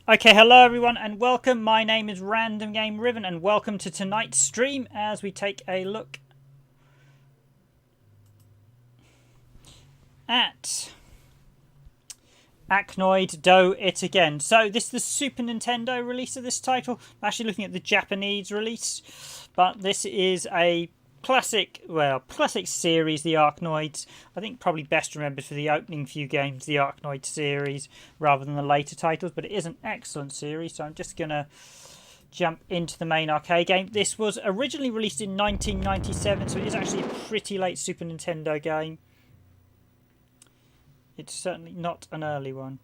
Okay, hello everyone and welcome. My name is Random Game Riven and welcome to tonight's stream as we take a look at Arkanoid Do It Again. So this is the Super Nintendo release of this title. I'm actually looking at the Japanese release, but this is a classic series, the Arkanoids. I think probably best remembered for the opening few games, the Arkanoid series, rather than the later titles, but it is an excellent series, so I'm just going to jump into the main arcade game. This was originally released in 1997, so it is actually a pretty late Super Nintendo game. It's certainly not an early one.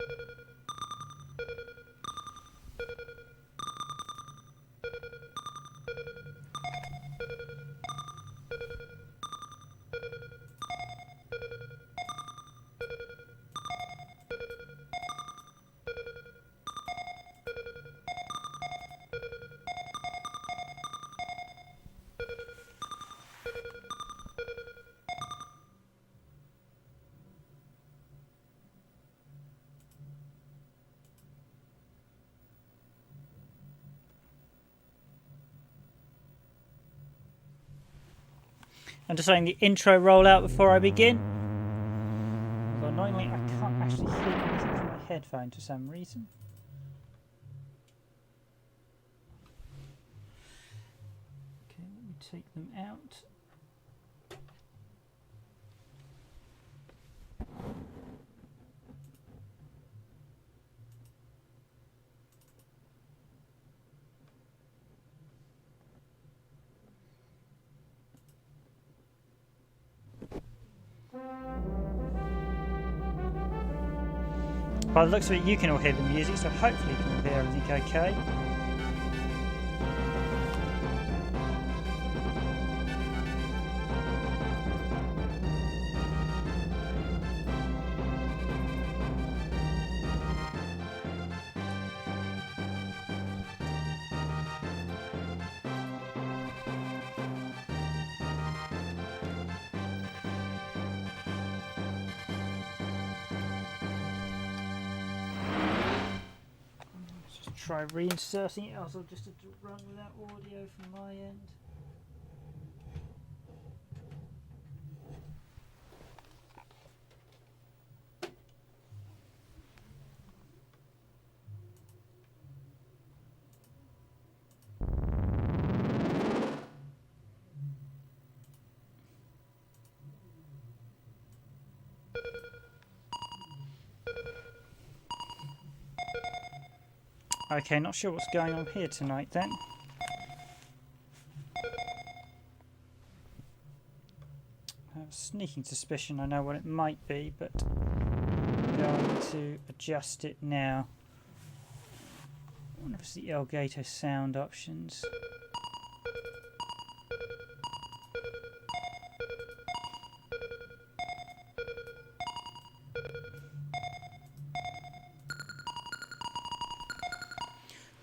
I'm just letting the intro roll out before I begin. Although annoyingly, I can't actually hear anything from my headphone for some reason. Okay, let me take them out. By the looks of it, you can all hear the music, so hopefully you can all hear everything okay. Try reinserting it, else I'll just have to run without audio from my end. Okay, not sure what's going on here tonight then. I have a sneaking suspicion I know what it might be, but I'm going to adjust it now. I wonder if it's the Elgato sound options.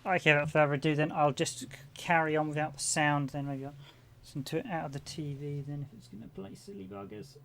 Okay, without further ado then, I'll just carry on without the sound, then maybe I'll listen to it out of the TV then if it's going to play silly buggers.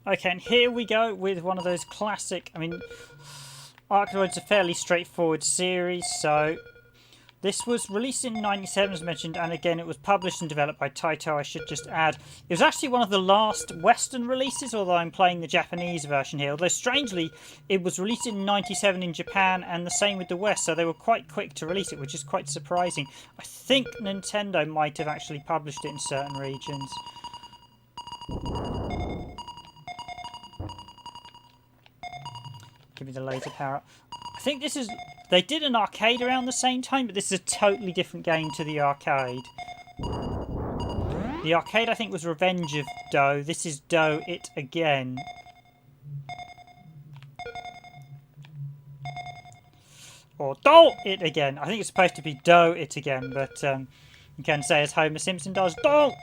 Okay, and here we go with one of those classic... I mean, Arkanoid's a fairly straightforward series, so... This was released in '97, as mentioned, and again, it was published and developed by Taito, I should just add. It was actually one of the last Western releases, although I'm playing the Japanese version here. Although, strangely, it was released in '97 in Japan, and the same with the West, so they were quite quick to release it, which is quite surprising. I think Nintendo might have actually published it in certain regions. Give me the laser power up. I think this is... They did an arcade around the same time, but this is a totally different game to the arcade. The arcade, I think, was Revenge of Dough. This is Dough It Again. Or Dough It Again. I think it's supposed to be Dough It Again, but you can say as Homer Simpson does, Dough!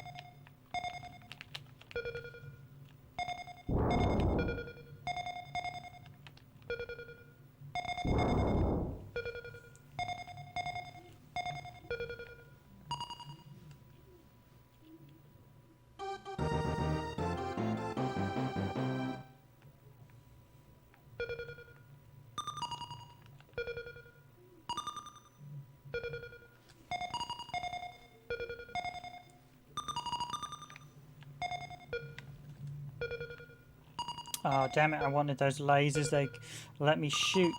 Oh, damn it, I wanted those lasers. They let me shoot.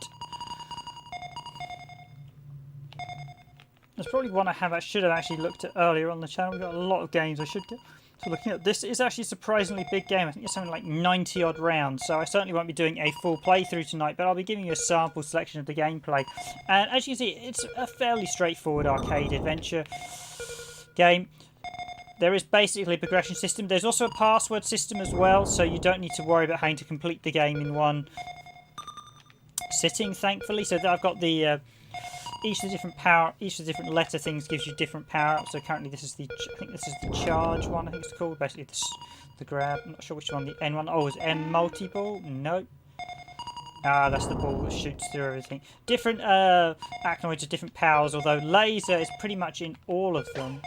There's probably one I should have actually looked at earlier on the channel. We've got a lot of games I should get to looking at. This is actually a surprisingly big game. I think it's something like 90 odd rounds, so I certainly won't be doing a full playthrough tonight, but I'll be giving you a sample selection of the gameplay. And as you can see, it's a fairly straightforward arcade adventure game. There is basically a progression system. There's also a password system as well, so you don't need to worry about having to complete the game in one sitting, thankfully. So I've got the each of the different letter things gives you different power-ups. So currently this is I think this is the charge one, I think it's called. Basically the grab. I'm not sure which one the N one. Oh, is M multi-ball? No. Ah, that's the ball that shoots through everything. Different Arkanoids have different powers, although laser is pretty much in all of them.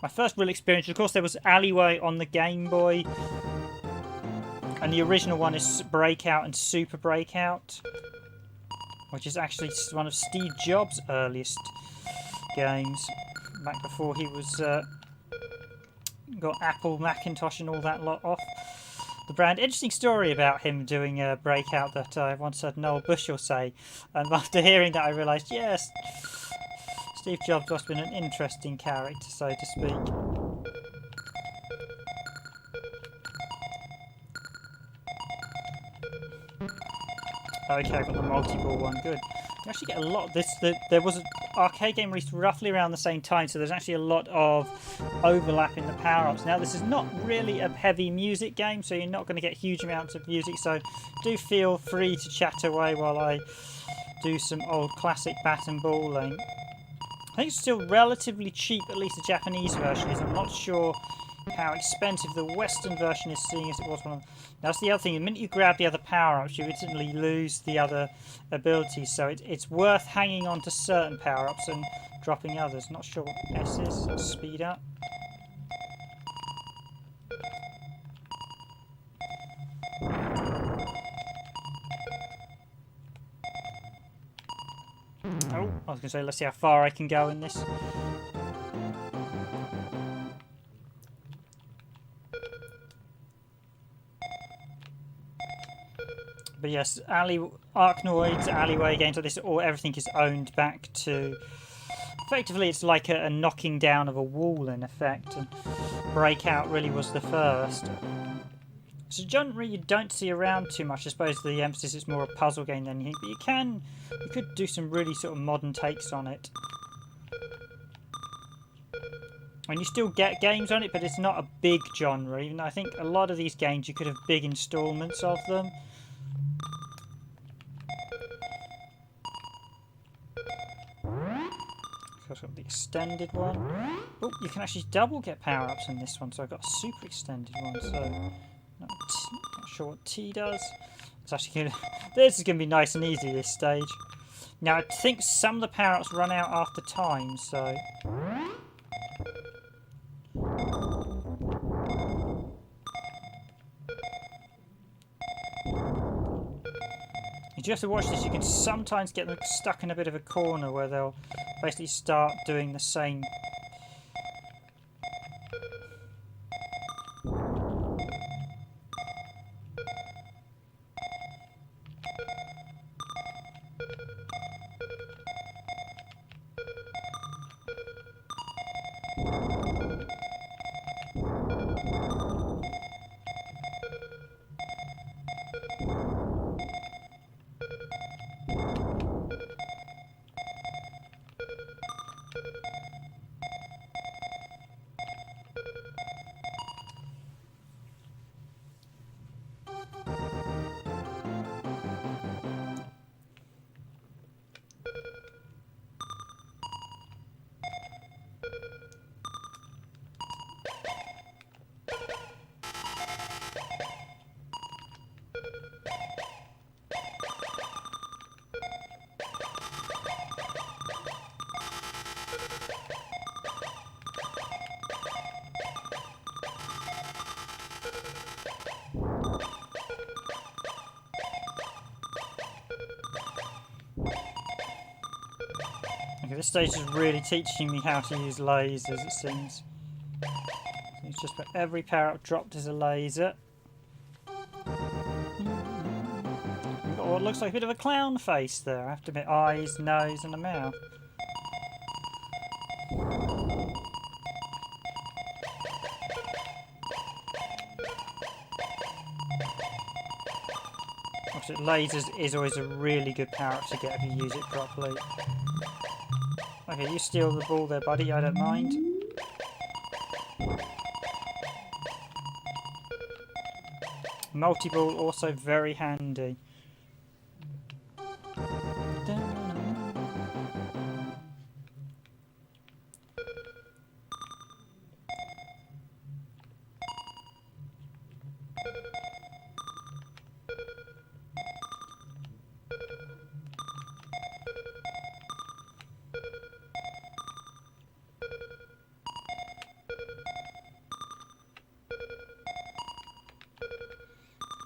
My first real experience, of course, there was Alleyway on the Game Boy. And the original one is Breakout and Super Breakout, which is actually one of Steve Jobs' earliest games, back before he was got Apple, Macintosh and all that lot off the brand. Interesting story about him doing a Breakout that I once heard Noel Bushell say, and after hearing that I realised, yes, Steve Jobs must have been an interesting character, so to speak. Okay, I've got the multi-ball one, good. You actually get a lot of this. There was an arcade game released roughly around the same time, so there's actually a lot of overlap in the power-ups. Now, this is not really a heavy music game, so you're not going to get huge amounts of music, so do feel free to chat away while I do some old classic bat and balling. I think it's still relatively cheap, at least the Japanese version is. I'm not sure how expensive the Western version is, seeing as it was one of... That's the other thing. The minute you grab the other power-ups, you instantly lose the other abilities. So it's worth hanging on to certain power-ups and dropping others. Not sure what S is. Speed up. Oh, I was going to say, let's see how far I can go in this. But yes, Arkanoids, Alleyway games like this, everything is owned back to... Effectively, it's like a knocking down of a wall, in effect. And Breakout really was the first. It's a genre you don't see around too much. I suppose the emphasis is more a puzzle game than anything. But you could do some really sort of modern takes on it. And you still get games on it, but it's not a big genre. Even though I think a lot of these games you could have big installments of them. I've got the extended one. Oh, you can actually double get power-ups in this one, so I've got a super extended one, so... Not sure what T does. It's actually gonna... This is going to be nice and easy, this stage. Now, I think some of the power-ups run out after time, so... If you have to watch this, you can sometimes get them stuck in a bit of a corner where they'll basically start doing the same. Okay, this stage is really teaching me how to use lasers, it seems. So it's just for every power-up dropped is a laser. We've got what looks like a bit of a clown face there. I have to admit, eyes, nose and a mouth. Obviously, lasers is always a really good power-up to get if you use it properly. Okay, you steal the ball there, buddy. I don't mind. Multi-ball also very handy.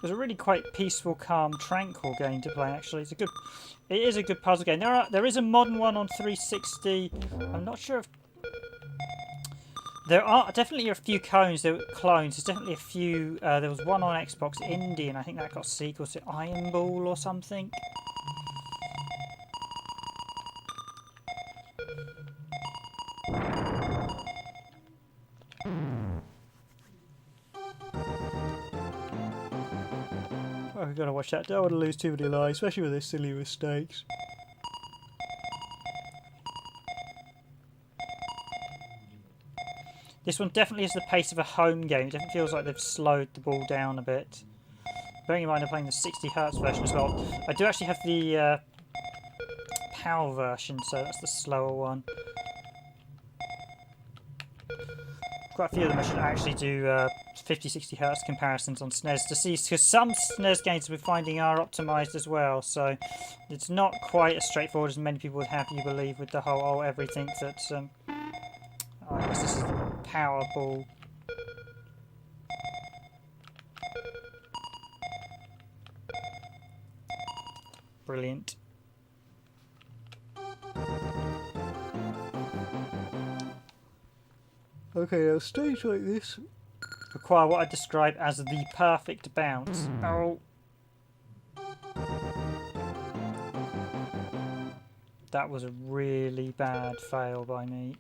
It's a really quite peaceful, calm, tranquil game to play. Actually, it is a good puzzle game. There is a modern one on 360. I'm not sure if there are definitely a few clones. There's definitely a few. There was one on Xbox Indie, and I think that got sequels to Iron Ball or something. Oh, we've got to watch that. Don't want to lose too many lives, especially with these silly mistakes. This one definitely is the pace of a home game. It definitely feels like they've slowed the ball down a bit. Bearing in mind I'm playing the 60Hz version as well. I do actually have the PAL version, so that's the slower one. Quite a few of them I should actually do 50, 60Hz comparisons on SNES to see, because some SNES games we're finding are optimised as well, so it's not quite as straightforward as many people would have you believe with the whole, everything that, I guess this is the power ball. Brilliant. Okay, now stage like this require what I describe as the perfect bounce. Oh. That was a really bad fail by me.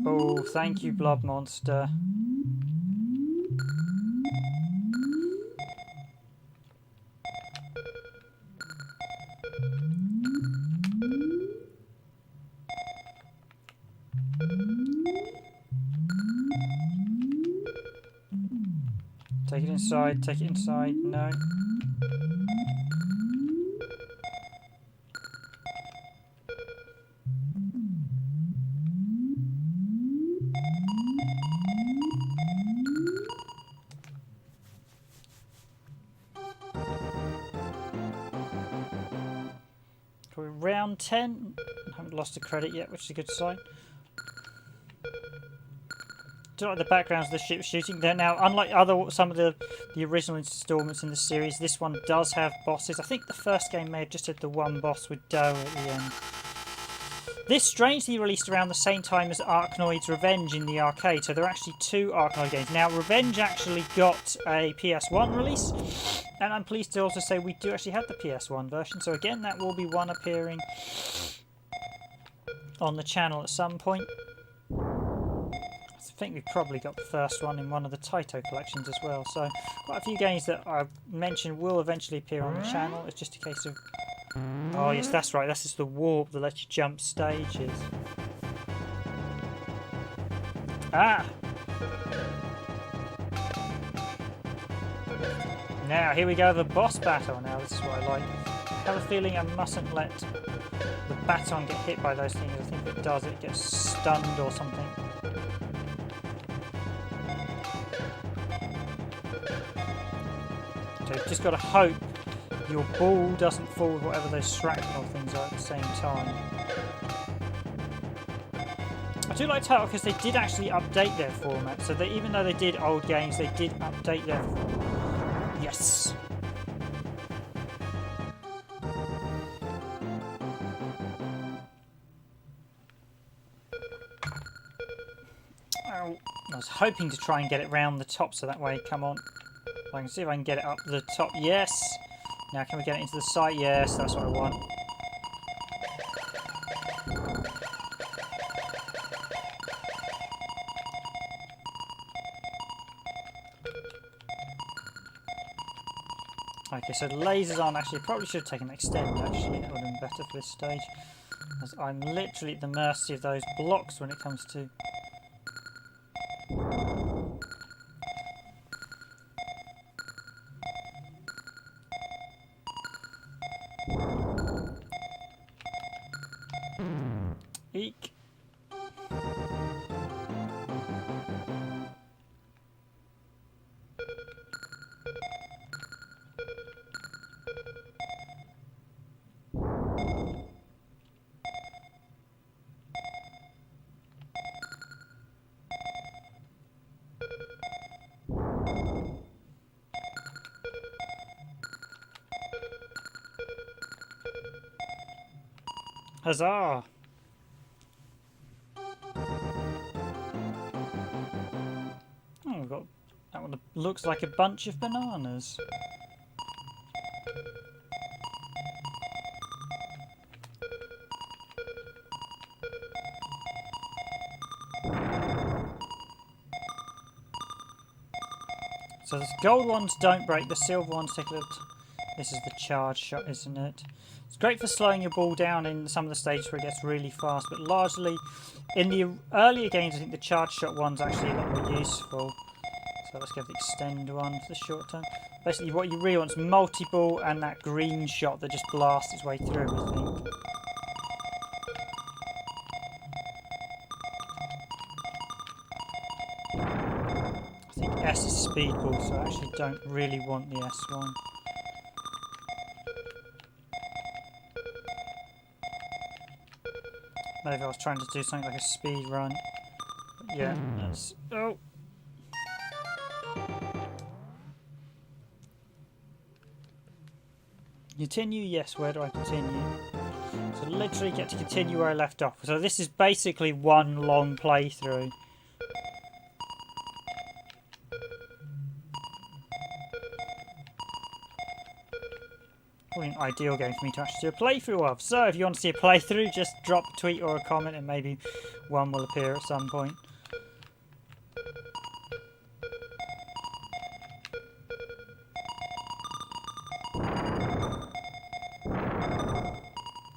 Oh, thank you, Blob Monster. Take it inside, take it inside, no. We're round 10. I haven't lost a credit yet, which is a good sign. Do you like the backgrounds of the ship shooting there? Now, unlike some of the original installments in the series, this one does have bosses. I think the first game may have just had the one boss with Doe at the end. This strangely released around the same time as Arkanoid's Revenge in the arcade, so there are actually two Arkanoid games. Now, Revenge actually got a PS1 release, and I'm pleased to also say we do actually have the PS1 version, so again, that will be one appearing on the channel at some point. I think we've probably got the first one in one of the Taito collections as well, so quite a few games that I've mentioned will eventually appear on the channel. It's just a case of... Oh yes, that's right, that's just the warp that lets you jump stages. Ah! Now, here we go, the boss battle. Now, this is what I like. I have a feeling I mustn't let the baton get hit by those things. I think if it does, it gets stunned or something. So you've just got to hope your ball doesn't fall with whatever those shrapnel things are at the same time. I do like Taito because they did actually update their format. So that even though they did old games, they did update their format. Yes! Oh, I was hoping to try and get it round the top so that way, come on. I can see if I can get it up the top. Yes! Now can we get it into the side? Yes, that's what I want. Okay, so the lasers on. Actually, probably should have taken extend, actually. That would have been better for this stage. As I'm literally at the mercy of those blocks when it comes to... Eek. Huzzah! Oh, we've got that one. Looks like a bunch of bananas. So the gold ones don't break, the silver ones take a little... This is the charge shot, isn't it? It's great for slowing your ball down in some of the stages where it gets really fast, but largely in the earlier games I think the charge shot one's actually a lot more useful. So let's get the extend one for the short term. Basically what you really want is multi-ball and that green shot that just blasts its way through everything. I think S is speedball, so I actually don't really want the S one. Maybe I was trying to do something like a speed run. But yeah, that's... Oh! Continue? Yes, where do I continue? So literally get to continue where I left off. So this is basically one long playthrough. Probably an ideal game for me to actually do a playthrough of. So if you want to see a playthrough, just drop a tweet or a comment and maybe one will appear at some point.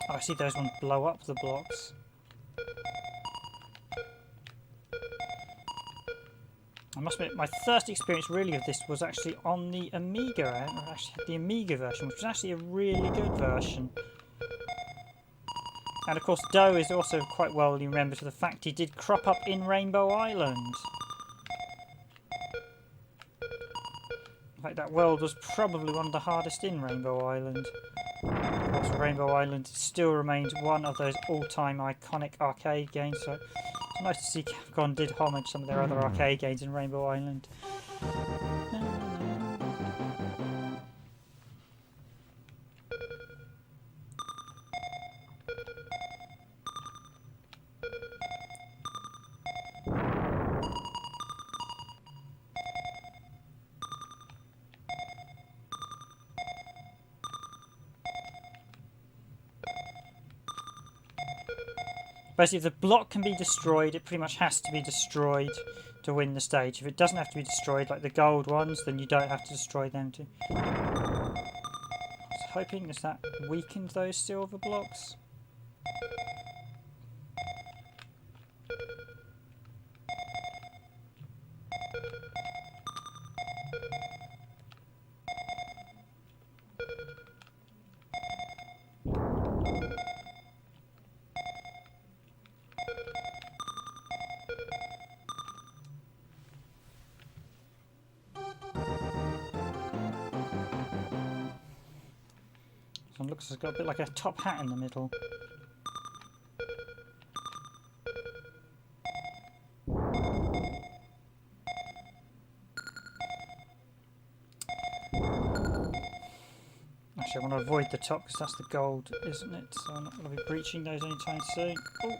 Oh, I see those ones blow up the blocks. I must admit, my first experience really of this was actually on the Amiga. I actually had the Amiga version, which was actually a really good version. And of course, Doe is also quite well remembered for the fact he did crop up in Rainbow Island. In fact, that world was probably one of the hardest in Rainbow Island. Of course, Rainbow Island still remains one of those all-time iconic arcade games, so it's nice to see Capcom did homage some of their other arcade games in Rainbow Island. Basically, if the block can be destroyed, it pretty much has to be destroyed to win the stage. If it doesn't have to be destroyed, like the gold ones, then you don't have to destroy them too. I was hoping that weakened those silver blocks. It looks like it's got a bit like a top hat in the middle. Actually, I want to avoid the top because that's the gold, isn't it? So I'm not going to be breaching those anytime soon. Ooh.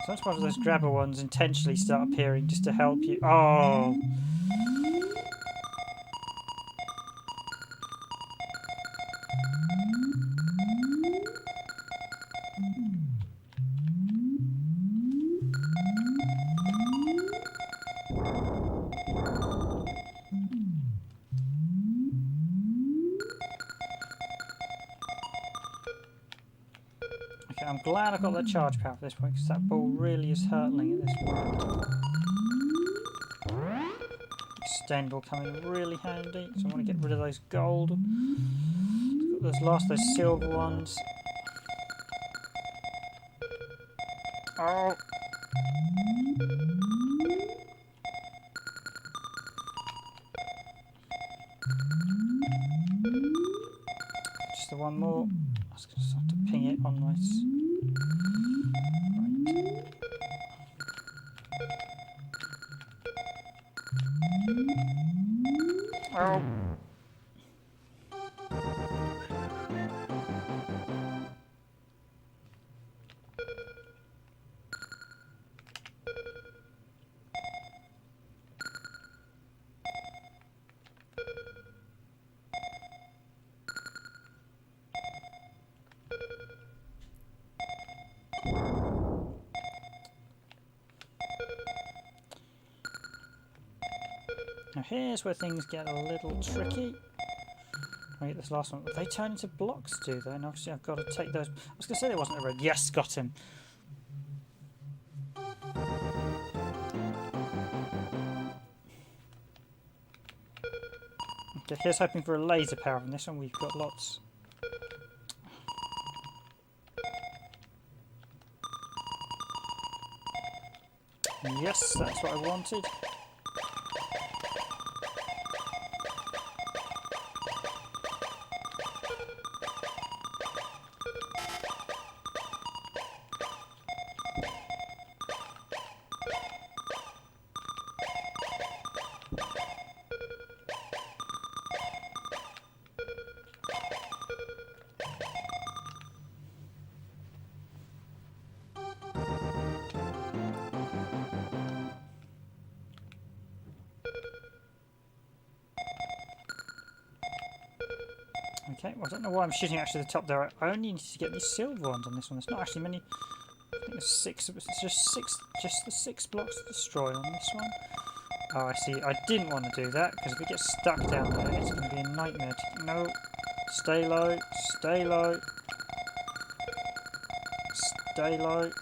Sometimes those grabber ones intentionally start appearing just to help you. Oh! I'm glad I got that charge power at this point because that ball really is hurtling at this point. Extend will come in really handy, so I want to get rid of those gold. Those silver ones. Oh! Just the one more. I was going to have to ping it on my... Oh. Now here's where things get a little tricky. I get this last one. They turn into blocks, do they? And obviously I've got to take those. I was going to say there wasn't a red. Yes, got him. Okay, here's hoping for a laser power on this one. We've got lots. Yes, that's what I wanted. Okay, well, I don't know why I'm shooting actually the top there. I only need to get these silver ones on this one. There's not actually many. I think there's six. It's just the 6 blocks to destroy on this one. Oh, I see. I didn't want to do that because if it gets stuck down there, it's going to be a nightmare. No, stay low, stay low. daylight.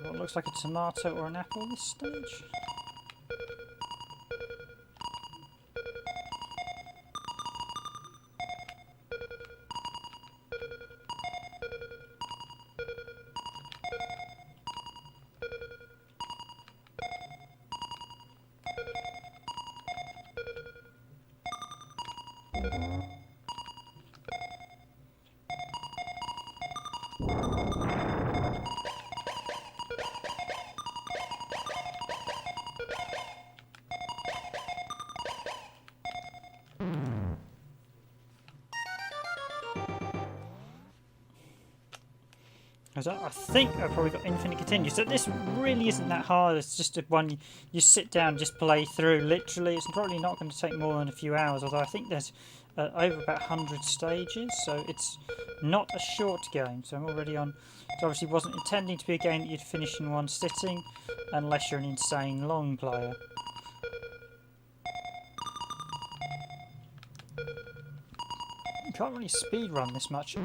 What looks like a tomato or an apple this stage. I think I've probably got infinite continue, so this really isn't that hard. It's just one you sit down and just play through. Literally, it's probably not going to take more than a few hours, although I think there's over about 100 stages, so it's not a short game. So I'm already on. So obviously wasn't intending to be a game that you'd finish in one sitting, unless you're an insane long player. You can't really speedrun this much.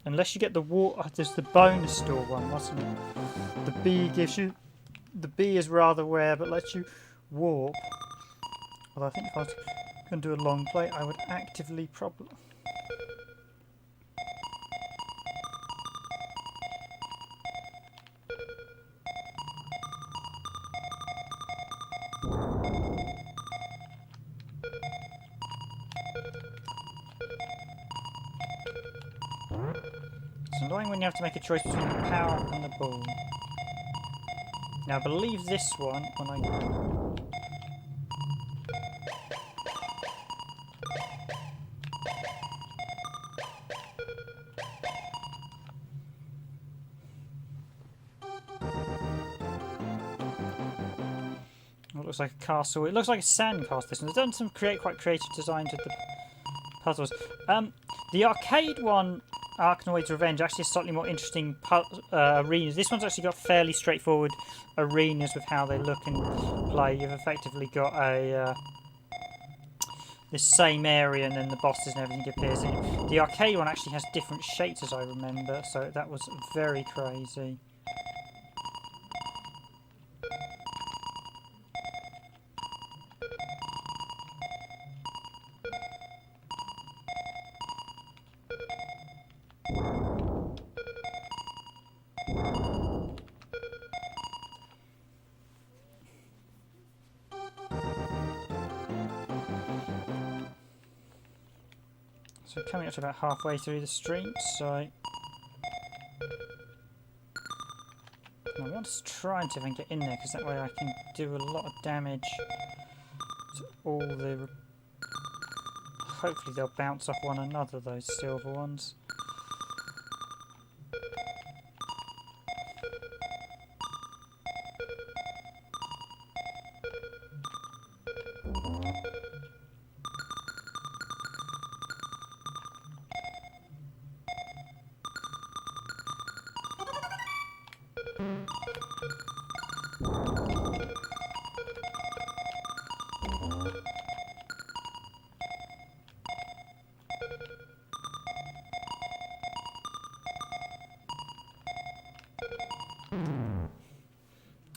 Unless you get the water. There's the bonus store one, wasn't it? The bee gives you. The bee is rather rare, but lets you warp. Although I think if I was going to do a long play, I would actively probably. It's annoying when you have to make a choice between the power and the ball. Now I believe this one, when I... It looks like a castle. It looks like a sand castle. This one. They've done some quite creative designs with the puzzles. The arcade one, Arkanoid's Revenge, actually has slightly more interesting arenas. This one's actually got fairly straightforward arenas with how they look and play. You've effectively got a this same area and then the bosses and everything appears in it. The arcade one actually has different shapes as I remember, so that was very crazy. So we're coming up to about halfway through the street, so I want to try and see if I can get in there, because that way I can do a lot of damage to all the... Hopefully they'll bounce off one another, those silver ones.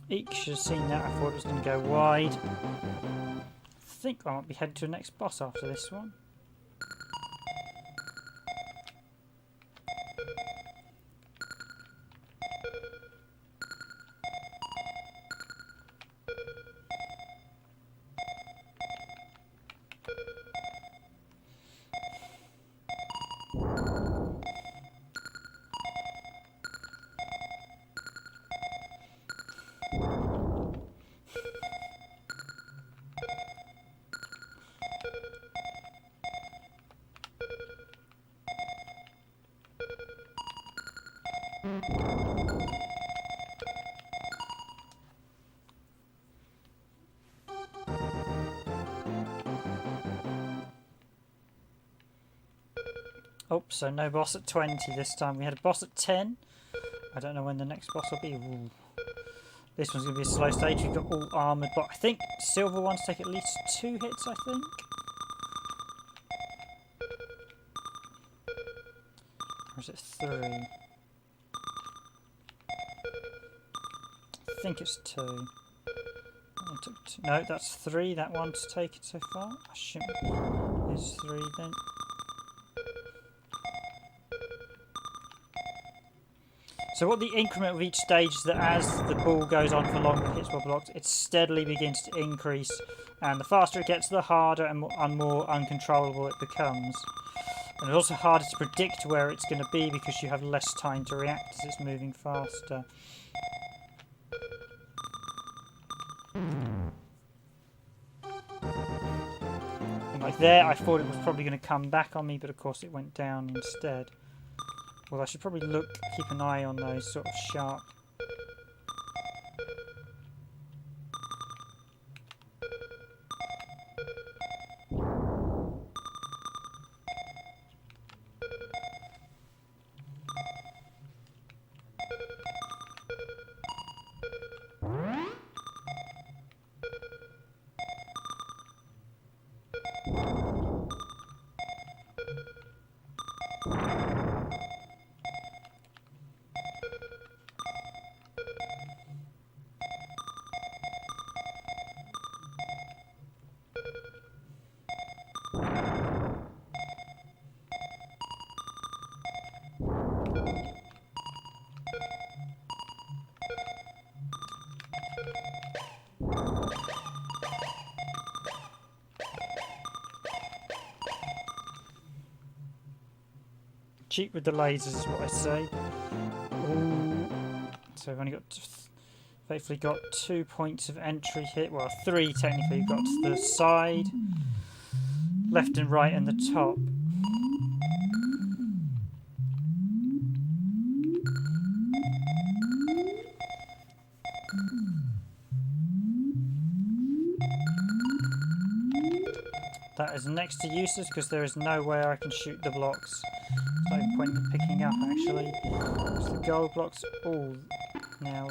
Eek, should have seen that. I thought it was going to go wide. I think I might be headed to the next boss after this one. Oh, so no boss at 20 this time. We had a boss at 10. I don't know when the next boss will be. Ooh. This one's going to be a slow stage. We've got all armoured, but I think silver ones take at least 2 hits, I think. Or is it 3? I think it's 2. No, that's 3. That one's taken so far. I assume it's 3 then. So what the increment of each stage is that as the ball goes on for longer, hits more blocks, it steadily begins to increase, and the faster it gets, the harder and more uncontrollable it becomes. And it's also harder to predict where it's going to be because you have less time to react as it's moving faster. And like there, I thought it was probably going to come back on me, but of course it went down instead. Well, I should probably keep an eye on those sort of sharp. Cheat with the lasers is what I say. Ooh. So we've only faithfully got 2 points of entry here. Well, 3 technically. We've got to the side, left and right, and the top. That is next to useless because there is no way I can shoot the blocks. There's no point in picking up actually. Because the gold blocks all now.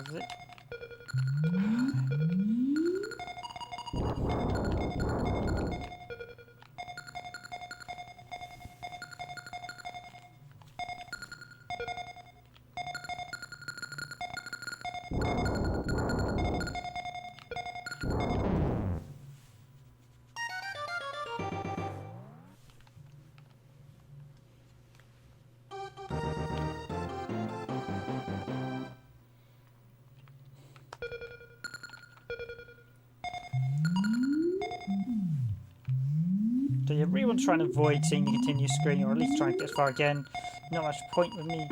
So you really want to try and avoid seeing the continue screen, or at least try and get as far again. Not much point with me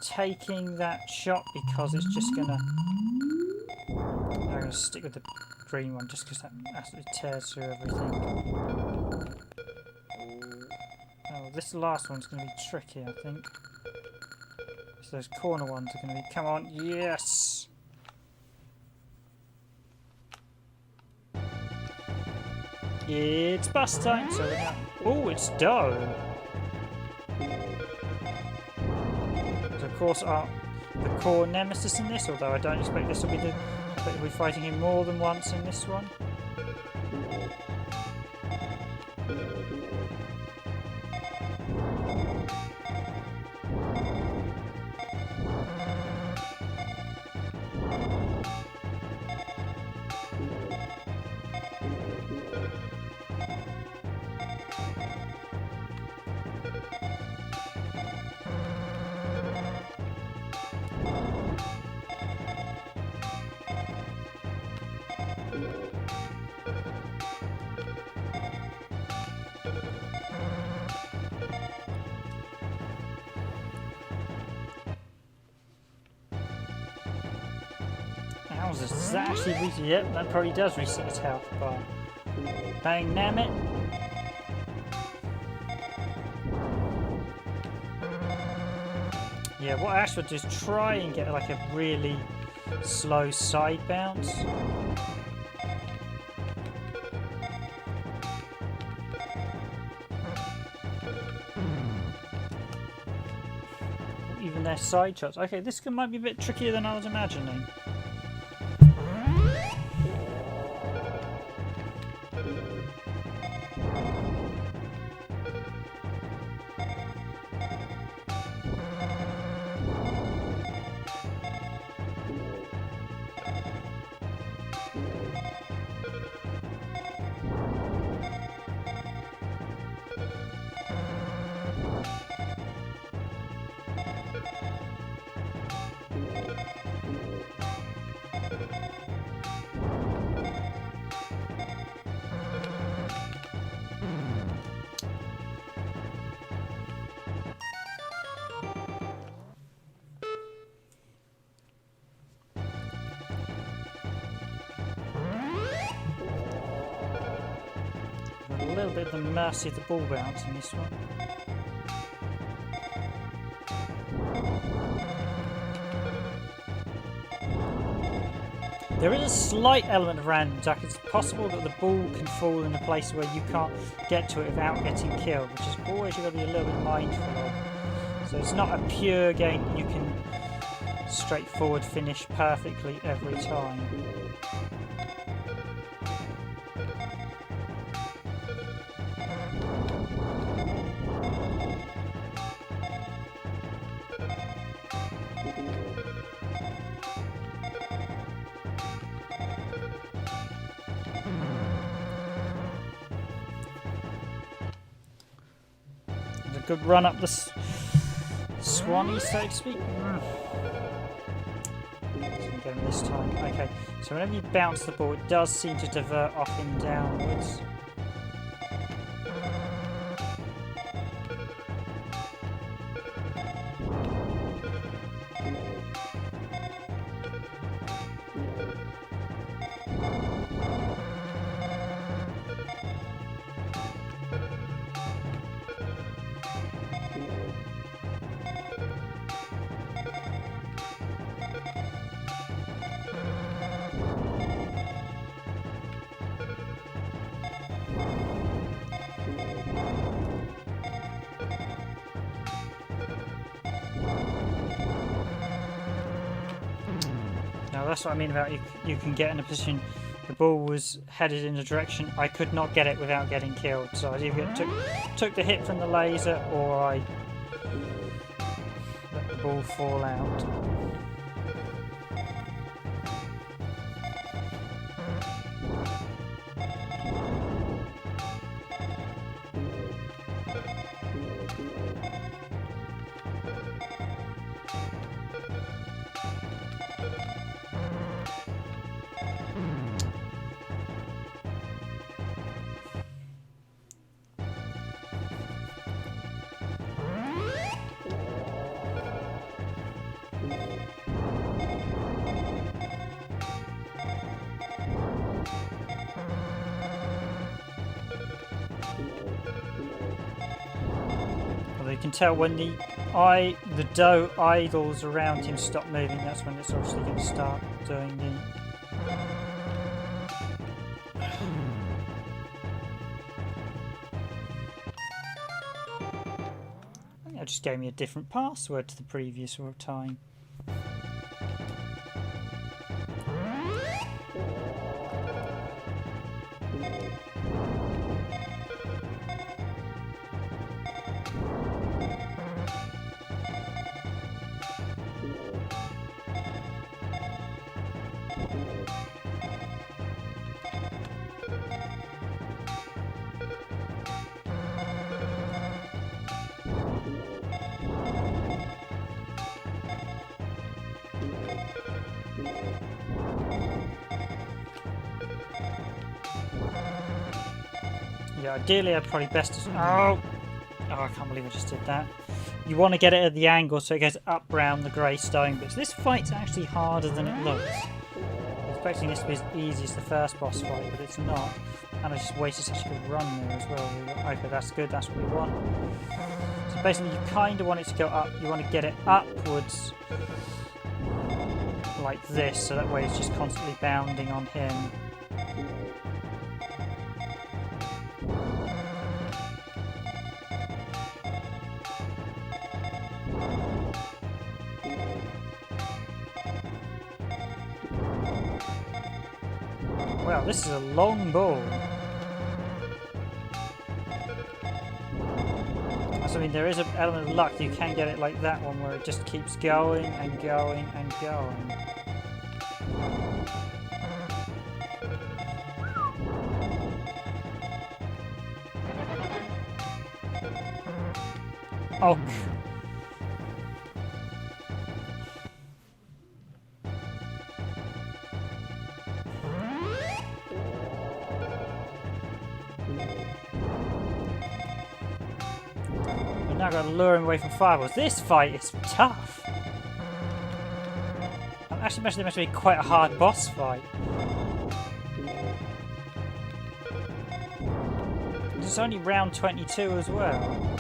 taking that shot because it's just gonna. I'm gonna stick with the green one just because that absolutely tears through everything. Oh, this last one's gonna be tricky, I think. So those corner ones are gonna be. Come on, yes. It's bus time, so we're going. Oh, it's done. So of course, the core nemesis in this. Although I don't expect this will be but we'll be fighting him more than once in this one. Does that actually reset? Yep, that probably does reset his health bar. Bang, damn it. Yeah, what I actually would do is try and get like a really slow side bounce. Even their side shots. Okay, this might be a bit trickier than I was imagining. A little bit of the mercy of the ball bounce in this one. There is a slight element of random attack. It's possible that the ball can fall in a place where you can't get to it without getting killed, which is always you've got to be a little bit mindful of. So it's not a pure game that you can straightforward finish perfectly every time. Good run up the Swanee, so to speak. Let's get him this time. Okay, so whenever you bounce the ball, it does seem to divert off and downwards. Now that's what I mean about you can get in a position. The ball was headed in a direction I could not get it without getting killed. So I either took the hit from the laser or I let the ball fall out. You can tell when the dough idols around him stop moving, that's when it's obviously going to start doing the... I think it just gave me a different password to the previous time. Yeah, ideally I'd probably best... Oh, I can't believe I just did that. You want to get it at the angle so it goes up round the grey stone bits. This fight's actually harder than it looks. I was expecting this to be as easy as the first boss fight, but it's not. And I just wasted such a good run there as well. Okay, that's good, that's what we want. So basically you kind of want it to go up. You want to get it upwards like this, so that way it's just constantly bounding on him. Wow, this is a long ball. I mean, there is an element of luck. You can get it like that one where it just keeps going and going and going. Oh. Now I've got to lure him away from fireballs. This fight is tough. I'm actually imagining it must be quite a hard boss fight. It's only round 22 as well.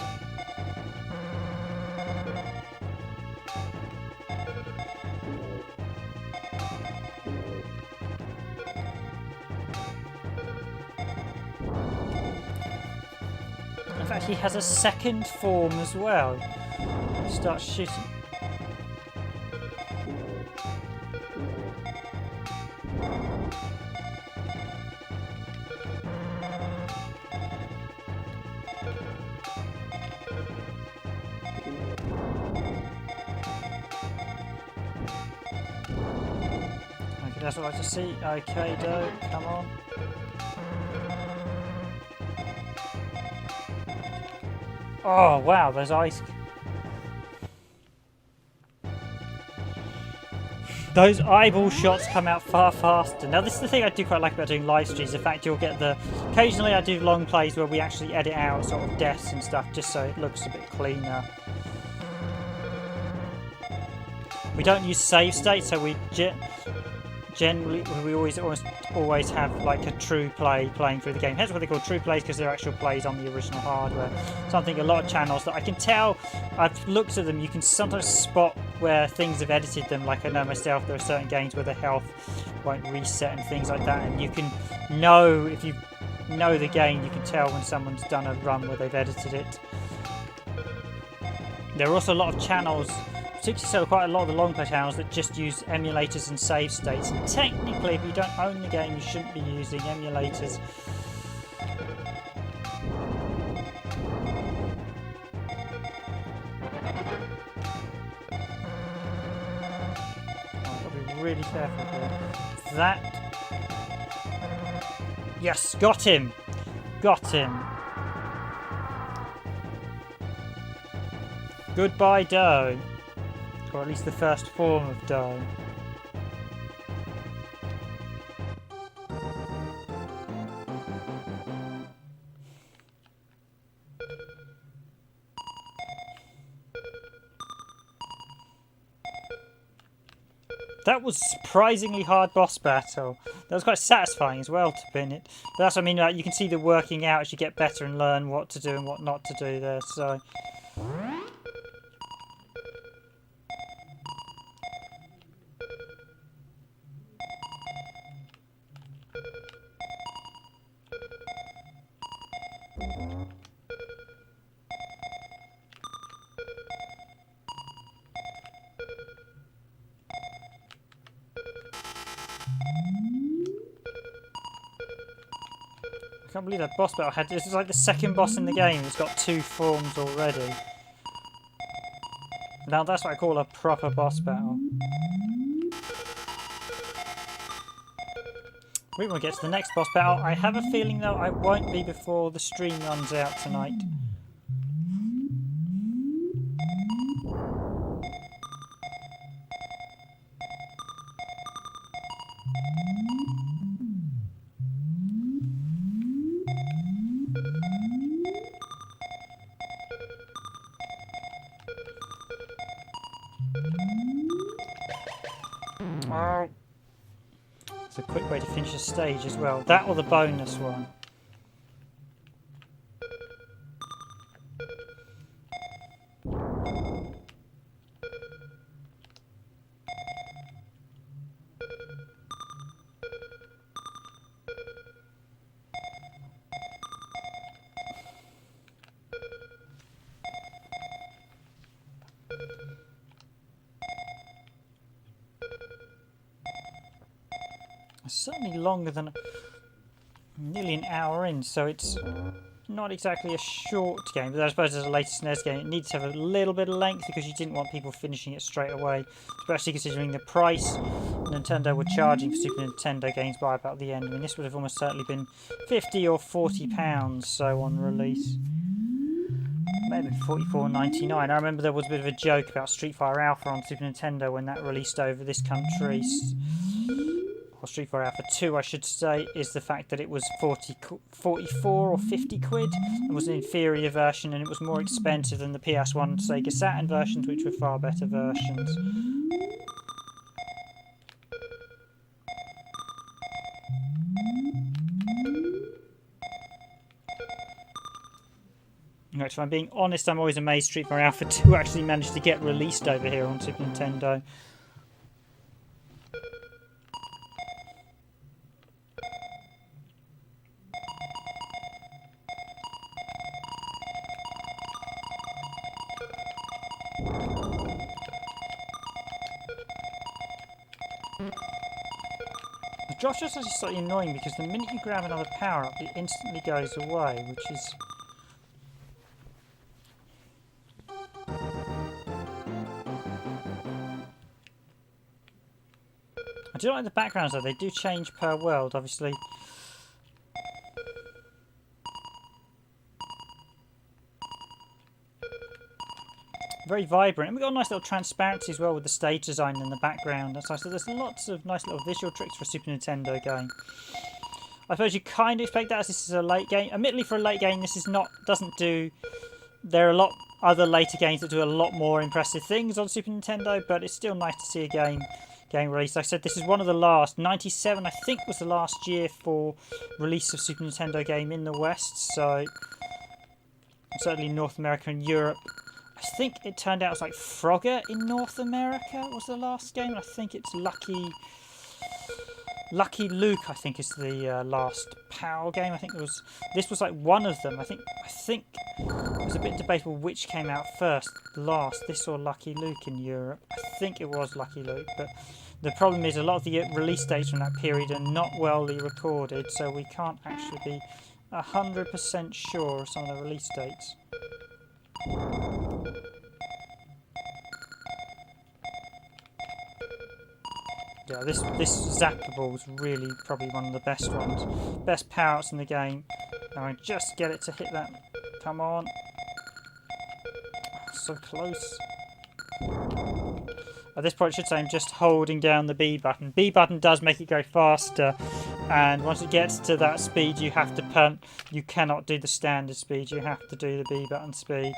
In fact, he has a second form as well. He starts shooting. Okay, that's what I like to see. Okay, Doe, come on. Oh wow, there's ice. Those eyeball shots come out far faster. Now this is the thing I do quite like about doing live streams. In fact, you'll get the... Occasionally I do long plays where we actually edit out sort of deaths and stuff just so it looks a bit cleaner. We don't use save states, so we generally we always have like a true play playing through the game. Hence what they call true plays, because they're actual plays on the original hardware. Something a lot of channels that I can tell, I've looked at them, you can sometimes spot where things have edited them. Like I know myself, there are certain games where the health won't reset and things like that, and you can know, if you know the game, you can tell when someone's done a run where they've edited it. There are also a lot of channels, particularly quite a lot of the long play channels, that just use emulators and save states. And technically, if you don't own the game, you shouldn't be using emulators. I've got to be really careful here. That. Yes, got him! Got him! Goodbye, Doe. Or at least the first form of Doe. That was a surprisingly hard boss battle. That was quite satisfying as well to win it. But that's what I mean, like, you can see the working out as you get better and learn what to do and what not to do there, so... I can't believe that boss battle had... This is like the second boss in the game. It's got 2 forms already. Now that's what I call a proper boss battle. We will get to the next boss battle. I have a feeling though I won't be before the stream runs out tonight. Oh. It's a quick way to finish a stage as well. That or the bonus one. It's certainly longer than nearly an hour in, so it's not exactly a short game, but I suppose as a later SNES game it needs to have a little bit of length because you didn't want people finishing it straight away, especially considering the price Nintendo were charging for Super Nintendo games by about the end. I mean, this would have almost certainly been £50 or £40 so on release. Maybe £44.99. I remember there was a bit of a joke about Street Fighter Alpha on Super Nintendo when that released over this country. Or Street Fighter Alpha 2, I should say, is the fact that it was 44 or 50 quid and was an inferior version, and it was more expensive than the PS1 and Sega Saturn versions, which were far better versions. Right, if I'm being honest, I'm always amazed Street Fighter Alpha 2 actually managed to get released over here on Super Nintendo. The drop shot's actually slightly annoying because the minute you grab another power up, it instantly goes away, which is... I do like the backgrounds though, they do change per world, obviously. Very vibrant, and we've got a nice little transparency as well with the stage design in the background. That's nice. So there's lots of nice little visual tricks for a Super Nintendo game. I suppose you kind of expect that as this is a late game. Admittedly, for a late game, this is not doesn't do. There are a lot other later games that do a lot more impressive things on Super Nintendo, but it's still nice to see a game released. Like I said, this is one of the last. 97, I think, was the last year for release of Super Nintendo game in the West. So certainly North America and Europe. I think it turned out it was like Frogger in North America was the last game. I think it's Lucky Luke, I think, is the last PAL game. I think this was like one of them. I think it was a bit debatable which came out first, last, this or Lucky Luke in Europe. I think it was Lucky Luke, but the problem is a lot of the release dates from that period are not wellly recorded, so we can't actually be 100% sure of some of the release dates. Yeah, this Zapper Ball is really probably one of the best ones. Best power-ups in the game. Now I just get it to hit that. Come on. Oh, so close. At this point I should say I'm just holding down the B button. B button does make it go faster, and once it gets to that speed you have to punt. You cannot do the standard speed, you have to do the B button speed.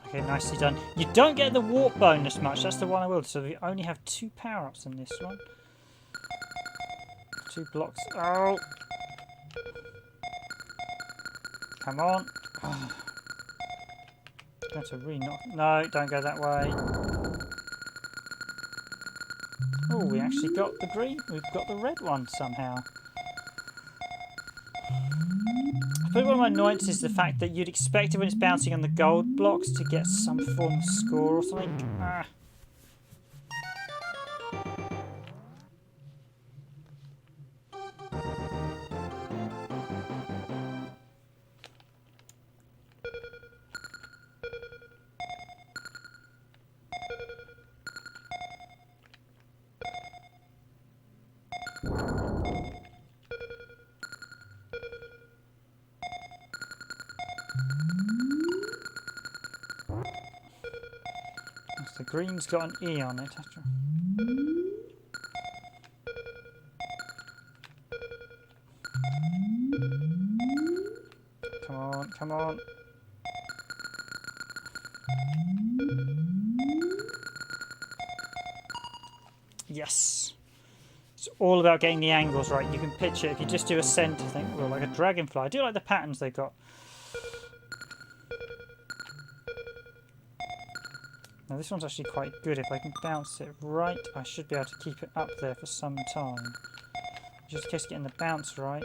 Okay, nicely done. You don't get the warp bonus much, that's the one I will. So we only have 2 power-ups in this one. 2 blocks. Oh! Come on. Oh. Go to re-knock. No, don't go that way. Oh, we actually got the green. We've got the red one somehow. But one of my annoyances is the fact that you'd expect it when it's bouncing on the gold blocks to get some form of score or something. Ah. The green's got an E on it. on. Yes. It's all about getting the angles right. You can picture if you just do a centre thing, well, like a dragonfly. I do like the patterns they've got. Now this one's actually quite good. If I can bounce it right, I should be able to keep it up there for some time. Just in case getting the bounce right.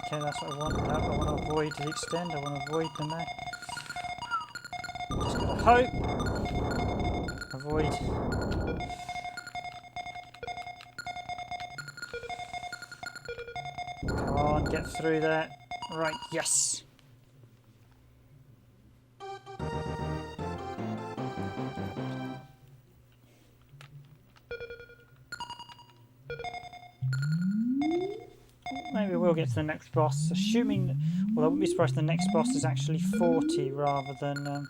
Okay, that's what I want. No, I want to avoid the extend. I want to avoid the map. Just gotta hope. Avoid. Come on, get through that. Right, yes. Maybe we'll get to the next boss, assuming, well, I wouldn't be surprised if the next boss is actually 40 rather than...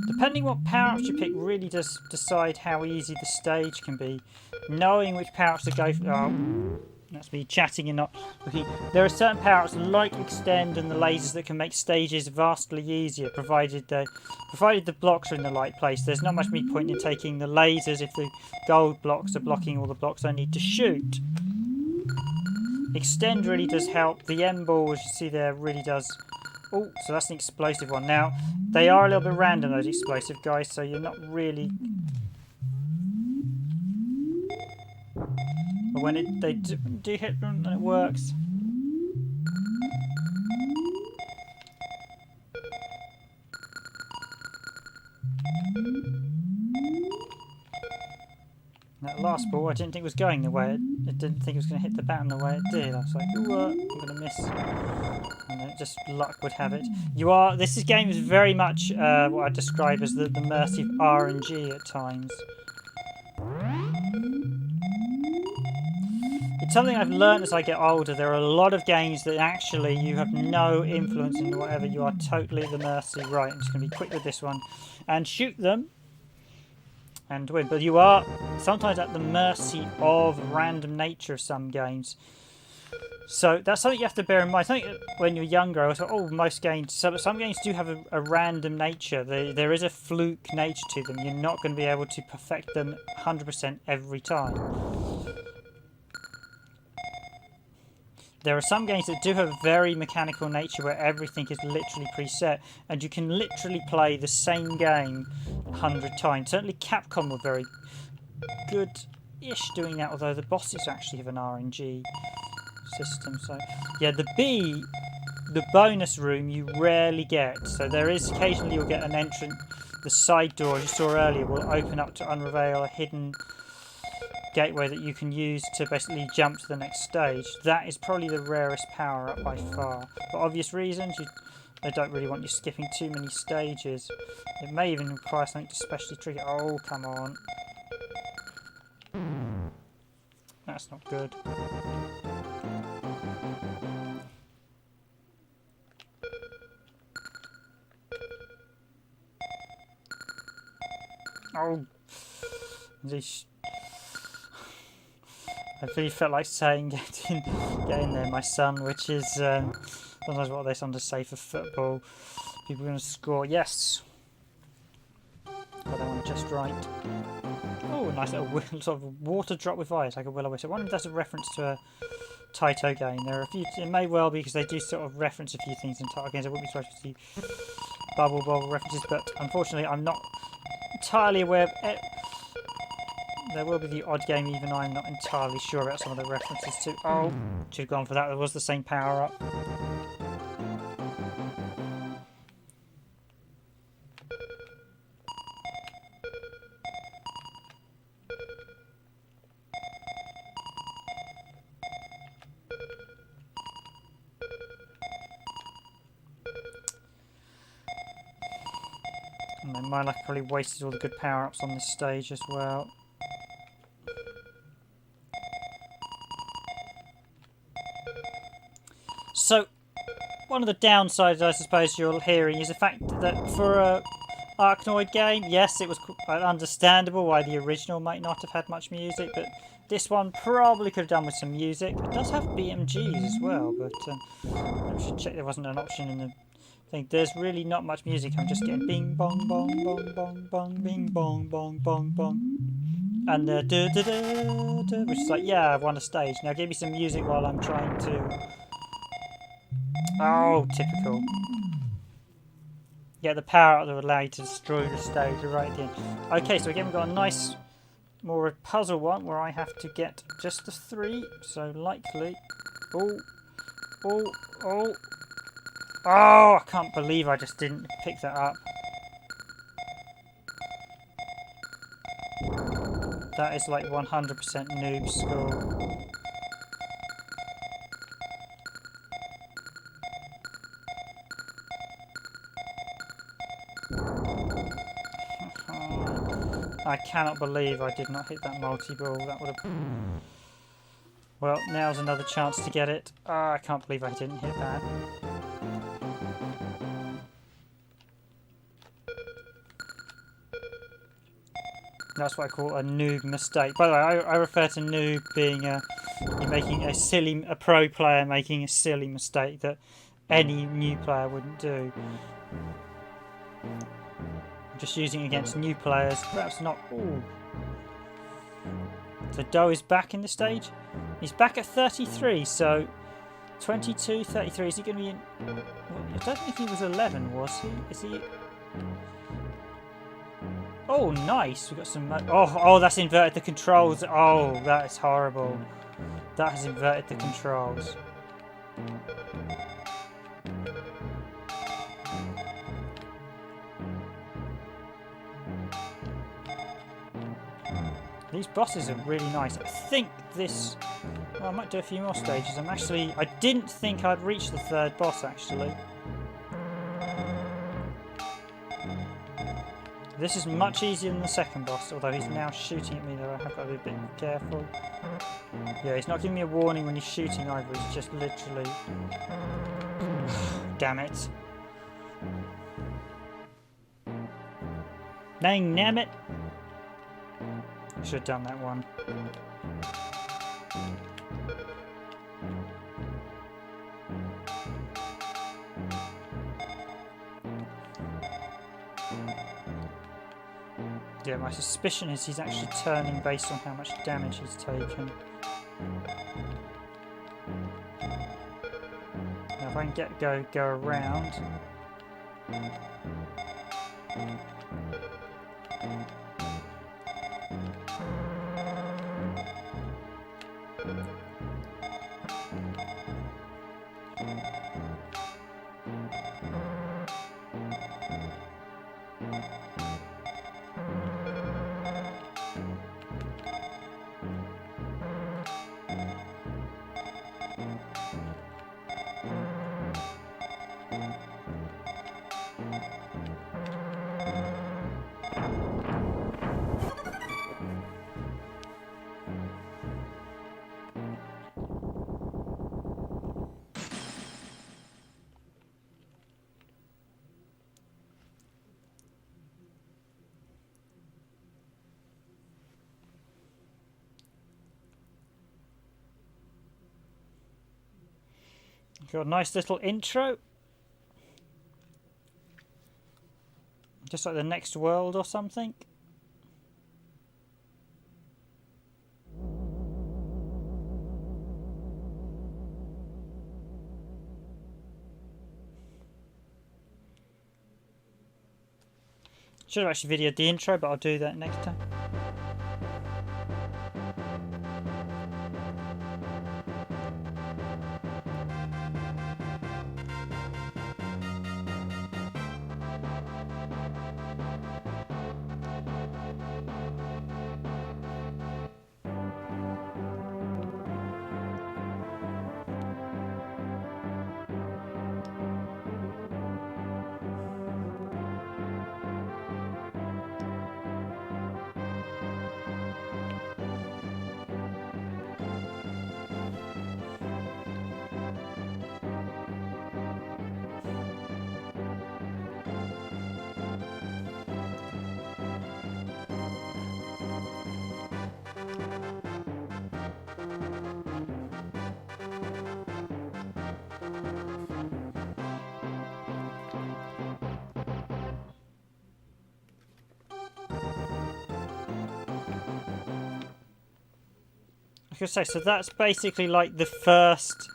Depending what power-ups you pick really does decide how easy the stage can be. Knowing which power-ups to go for... Oh, that's me chatting and not looking. There are certain power-ups like Extend and the lasers that can make stages vastly easier, provided the blocks are in the right place. There's not much point in taking the lasers if the gold blocks are blocking all the blocks I need to shoot. Extend really does help. The M-ball, as you see there, really does... Oh, so that's an explosive one. Now, they are a little bit random, those explosive guys, so you're not really... But when they do hit them, then it works. That last ball, I didn't think was going the way it didn't think it was going to hit the baton the way it did. I was like, ooh, I'm going to miss. And then just luck would have it. This game is very much what I describe as the mercy of RNG at times. It's something I've learned as I get older. There are a lot of games that actually you have no influence in whatever. You are totally at the mercy. Right, I'm just going to be quick with this one. And shoot them. And win. But you are sometimes at the mercy of random nature of some games. So that's something you have to bear in mind. I think when you're younger, I was like, oh, most games... Some games do have a random nature. There is a fluke nature to them. You're not going to be able to perfect them 100% every time. There are some games that do have a very mechanical nature where everything is literally preset and you can literally play the same game 100 times. Certainly Capcom were very good-ish doing that, although the bosses actually have an RNG system. So, yeah, the bonus room you rarely get. So there is occasionally you'll get an entrance. The side door, as you saw earlier, will open up to unveil a hidden gateway that you can use to basically jump to the next stage. That is probably the rarest power up by far. For obvious reasons, they don't really want you skipping too many stages. It may even require something to specially trigger. Oh, come on. That's not good. Oh. I really felt like saying get in there, my son, which is sometimes what they sometimes say for football. People are going to score. Yes. Got that one just right. Oh, a nice little sort of water drop with ice, like a will-o-wisp. I wonder if that's a reference to a Taito game. There are a few. It may well be because they do sort of reference a few things in Taito games. I wouldn't be surprised to see bubble references, but unfortunately, I'm not entirely aware of it. There will be the odd game even I'm not entirely sure about some of the references to. Oh, should have gone for that. There was the same power up. And then my luck probably wasted all the good power-ups on this stage as well. So, one of the downsides I suppose you're hearing is the fact that for a Arkanoid game, yes, it was understandable why the original might not have had much music, but this one probably could have done with some music. It does have BMGs as well, but I should check there wasn't an option in the thing. There's really not much music. I'm just getting bing bong bong bong bong bong bing bong bong bong bong, and the da da da da, which is like, yeah, I've won a stage. Now give me some music while I'm trying to. Oh, typical. Yeah, the power up that would allow you to destroy the stage right at the end. Okay, so again we've got a nice, more a puzzle one where I have to get just the 3. So likely. Oh, oh, oh. Oh, I can't believe I just didn't pick that up. That is like 100% noob score. I cannot believe I did not hit that multi-ball. That would have... Well, now's another chance to get it. I can't believe I didn't hit that. That's what I call a noob mistake. By the way, I refer to noob being you're making a pro player making a silly mistake that any new player wouldn't do. Just using it against new players, perhaps not. Ooh. So Doe is back in the stage. He's back at 33, so 22, 33. Is he going to be in? I don't think he was 11, was he? Is he? Oh, nice. We got some. Oh, that's inverted the controls. Oh, that is horrible. That has inverted the controls. These bosses are really nice. I think this... Well, I might do a few more stages. I didn't think I'd reach the 3rd boss, actually. This is much easier than the 2nd boss, although he's now shooting at me, though I have got to be a bit careful. Yeah, he's not giving me a warning when he's shooting either. He's just literally... Damn it. Dang, damn it. Should have done that one. Yeah, my suspicion is he's actually turning based on how much damage he's taken. Now if I can go around. Got a nice little intro. Just like the next world or something. Should have actually videoed the intro, but I'll do that next time. going to say, so that's basically like the first...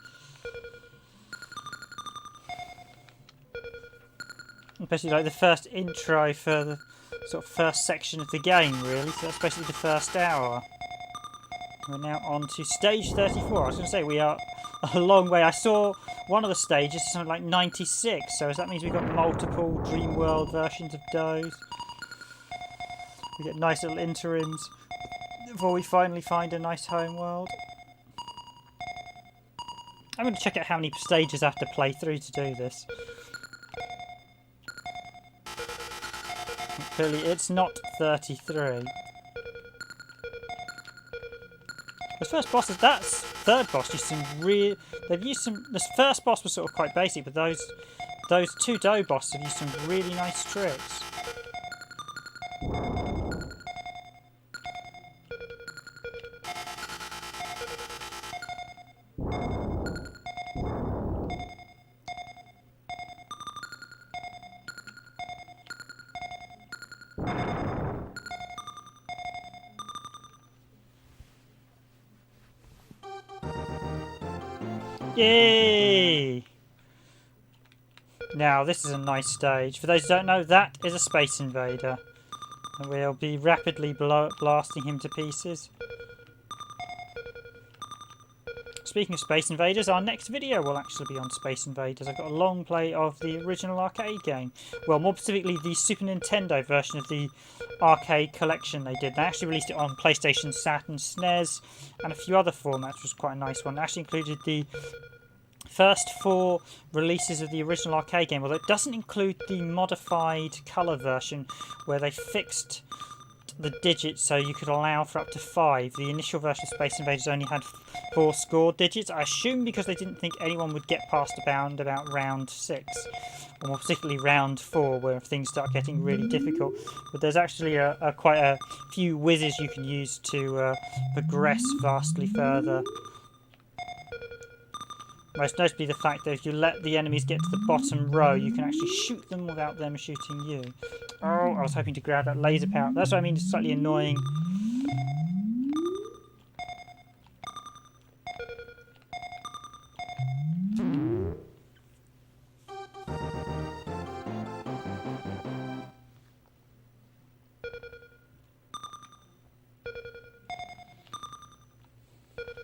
Basically like the first intro for the sort of first section of the game, really. So that's basically the first hour. We're now on to stage 34. I was going to say, we are a long way. I saw one of the stages, something like 96. So that means we've got multiple Dream World versions of those. We get nice little interims before we finally find a nice home world. I'm going to check out how many stages I have to play through to do this. Clearly it's not 33. The first boss is that's third boss used some real. They've used some. This first boss was sort of quite basic, but those two dough bosses have used some really nice tricks. Yay! Now this is a nice stage. For those who don't know, that is a Space Invader. And we'll be rapidly blasting him to pieces. Speaking of Space Invaders, our next video will actually be on Space Invaders. I've got a long play of the original arcade game. Well, more specifically, the Super Nintendo version of the arcade collection they did. They actually released it on PlayStation, Saturn, SNES, and a few other formats, which was quite a nice one. It actually included the first 4 releases of the original arcade game, although it doesn't include the modified colour version, where they fixed the digits so you could allow for up to 5. The initial version of Space Invaders only had 4 score digits, I assume because they didn't think anyone would get past about round 6, or more particularly round 4, where things start getting really difficult. But there's actually quite a few whizzes you can use to progress vastly further. Most notably the fact that if you let the enemies get to the bottom row, you can actually shoot them without them shooting you. Oh, I was hoping to grab that laser power. That's what I mean, it's slightly annoying.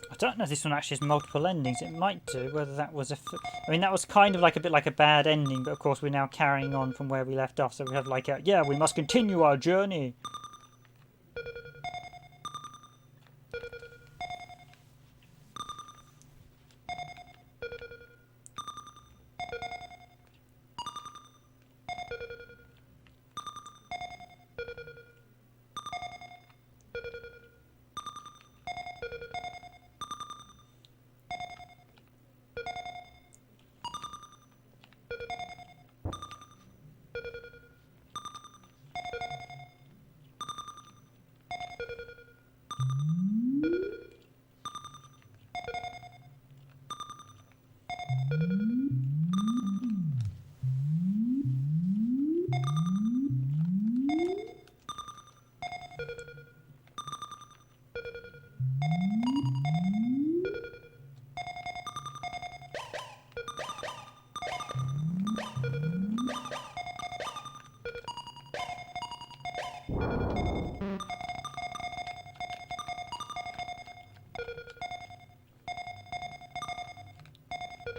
I don't know if this one actually has multiple endings. It might do. Whether that was I mean, that was kind of like a bit like a bad ending, but of course we're now carrying on from where we left off. So we have like a, yeah, we must continue our journey.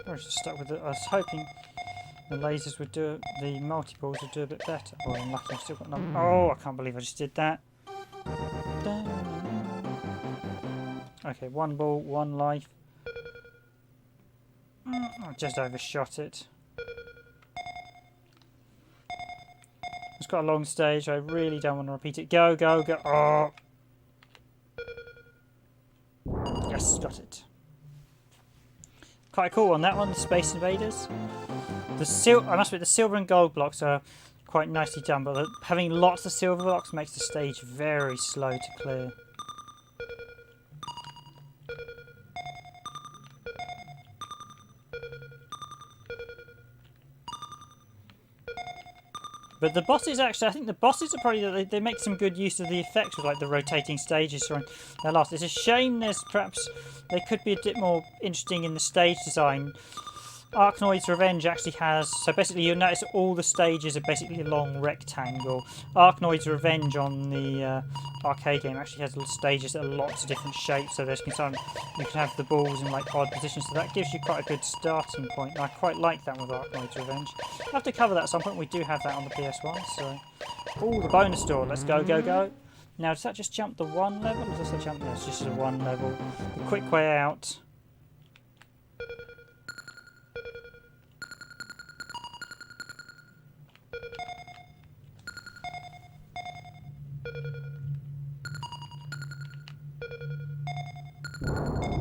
I was just stuck with it. I was hoping the lasers would do it, the multi-balls would do a bit better. Oh, I'm lucky I've still got another. Oh, I can't believe I just did that. Okay, 1 ball, 1 life. I just overshot it. It's got a long stage. I really don't want to repeat it. Go, go, go. Oh. Yes, got it. Quite cool on that one, the Space Invaders. I must admit, the silver and gold blocks are quite nicely done, but having lots of silver blocks makes the stage very slow to clear. But the bosses actually, I think the bosses are probably, they make some good use of the effects with like the rotating stages during their last. It's a shame there's perhaps, they could be a bit more interesting in the stage design. Arkanoid's Revenge actually has, so basically you'll notice all the stages are basically a long rectangle. Arkanoid's Revenge on the arcade game actually has little stages that are lots of different shapes, so there's some, you can have the balls in like odd positions, so that gives you quite a good starting point. And I quite like that with Arkanoid's Revenge. I'll have to cover that at some point. We do have that on the PS1, so... Oh, the bonus door, let's go, go, go. Now, does that just jump the one level, or does that jump? No, it's just a one level. The quick way out.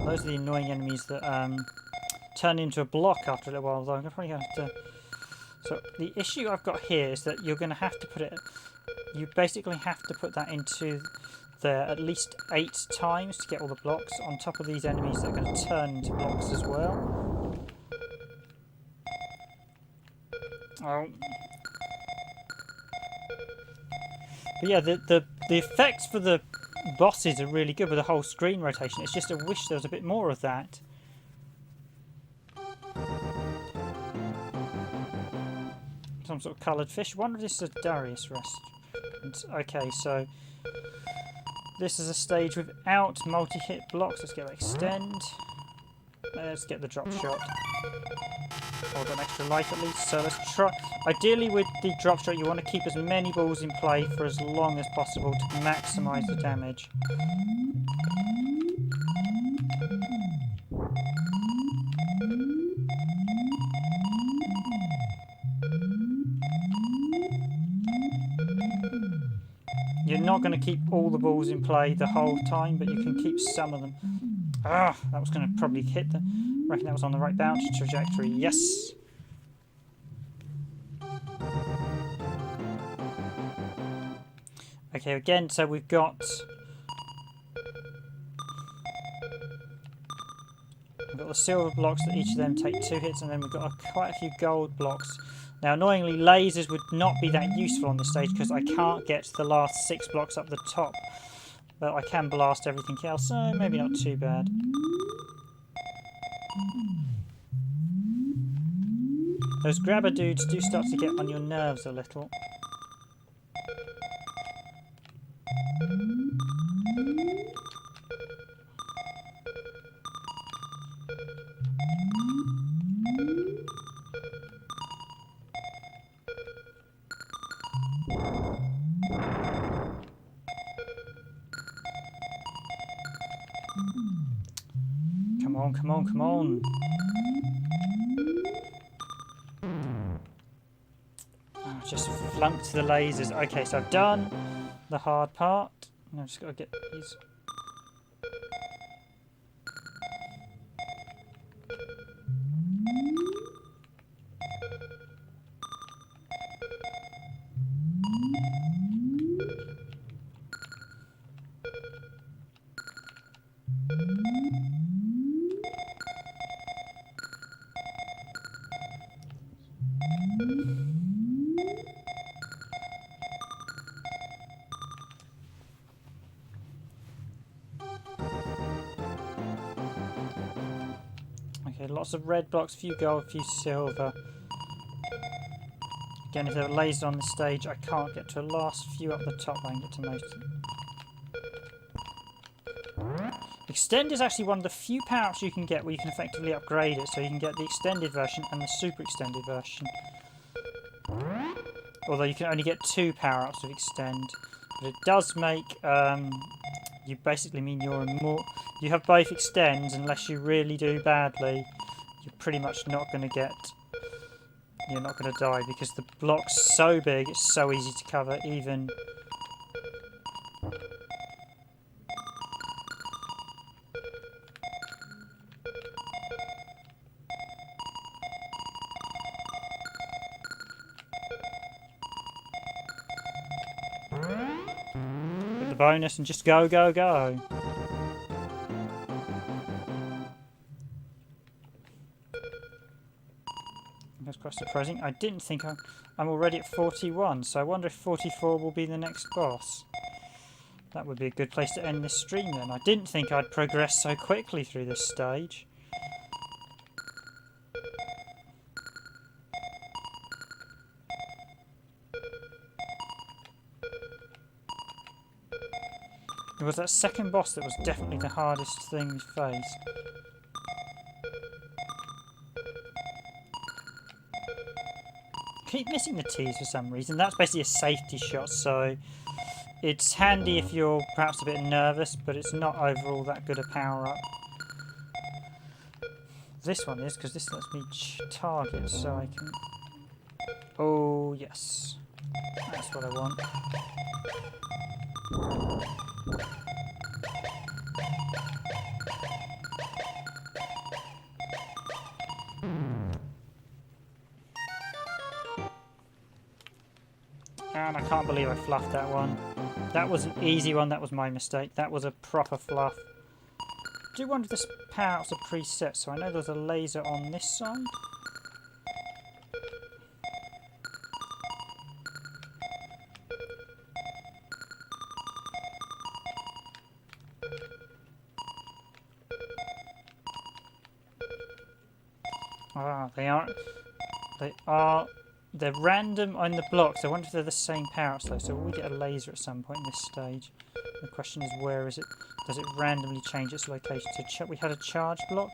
Those are the annoying enemies that turn into a block after a little while, though I'm probably going to have to... So the issue I've got here is that you're going to have to put it... You basically have to put that into there at least 8 times to get all the blocks, on top of these enemies that are going to turn into blocks as well. Oh. But yeah, the effects for the bosses are really good with the whole screen rotation. It's just I wish there was a bit more of that. Some sort of coloured fish. I wonder if this is a Darius restaurant. Okay, so this is a stage without multi-hit blocks. Let's get extend. Let's get the drop shot. Oh, I've got an extra life at least, so let's try. Ideally with the drop shot you want to keep as many balls in play for as long as possible to maximise the damage. You're not going to keep all the balls in play the whole time, but you can keep some of them. Ah, that was going to probably hit the... I reckon that was on the right bounce trajectory. Yes! Okay, again, so we've got... We've got the silver blocks that each of them take 2 hits, and then we've got quite a few gold blocks. Now, annoyingly, lasers would not be that useful on this stage because I can't get to the last 6 blocks up the top. But I can blast everything else, so maybe not too bad. Those grabber dudes do start to get on your nerves a little. Come on, come on, come on. Oh, just flunked the lasers. Okay, so I've done the hard part. Now I've just got to get these. Okay, lots of red blocks, few gold, few silver. Again, if there are lasers on the stage, I can't get to the last few up the top, I can get to most of them. Extend is actually one of the few power-ups you can get where you can effectively upgrade it, so you can get the extended version and the super extended version. Although you can only get 2 power-ups of extend. But it does make, you basically mean you're more... You have both extends, unless you really do badly, you're pretty much not going to get... You're not going to die, because the block's so big, it's so easy to cover, even... Get the bonus and just go, go, go. quite surprising. I didn't think I'm already at 41, so I wonder if 44 will be the next boss. That would be a good place to end this stream then. I didn't think I'd progress so quickly through this stage. It was that second boss that was definitely the hardest thing we faced. Keep missing the T's for some reason. That's basically a safety shot, so it's handy if you're perhaps a bit nervous, but it's not overall that good a power-up. This one is, because this lets me target, so I can... Oh, yes. That's what I want. And I can't believe I fluffed that one. That was an easy one, that was my mistake. That was a proper fluff. I do wonder if this power-up's a preset, so I know there's a laser on this side. Ah, they're random on the blocks. I wonder if they're the same power-ups though. So will we get a laser at some point in this stage? The question is, where is it? Does it randomly change its location? So we had a charge block?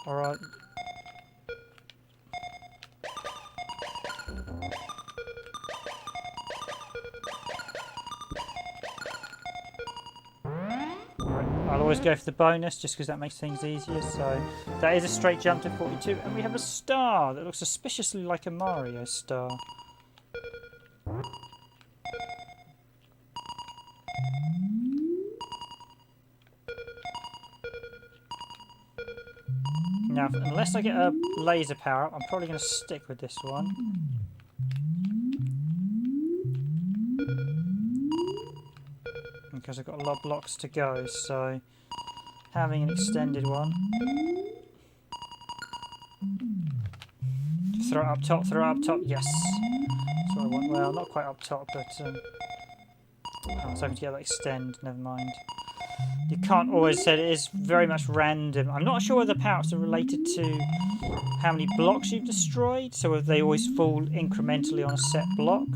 Alright. I'll always go for the bonus just because that makes things easier. So that is a straight jump to 42, and we have a star that looks suspiciously like a Mario star. Now, unless I get a laser power up, I'm probably going to stick with this one. Because I've got a lot of blocks to go, so having an extended one. Throw it up top, yes! That's what I want. Well, not quite up top, but I was hoping to get that extend, never mind. You can't always say it is very much random. I'm not sure whether the power-ups are related to how many blocks you've destroyed, so whether they always fall incrementally on a set block.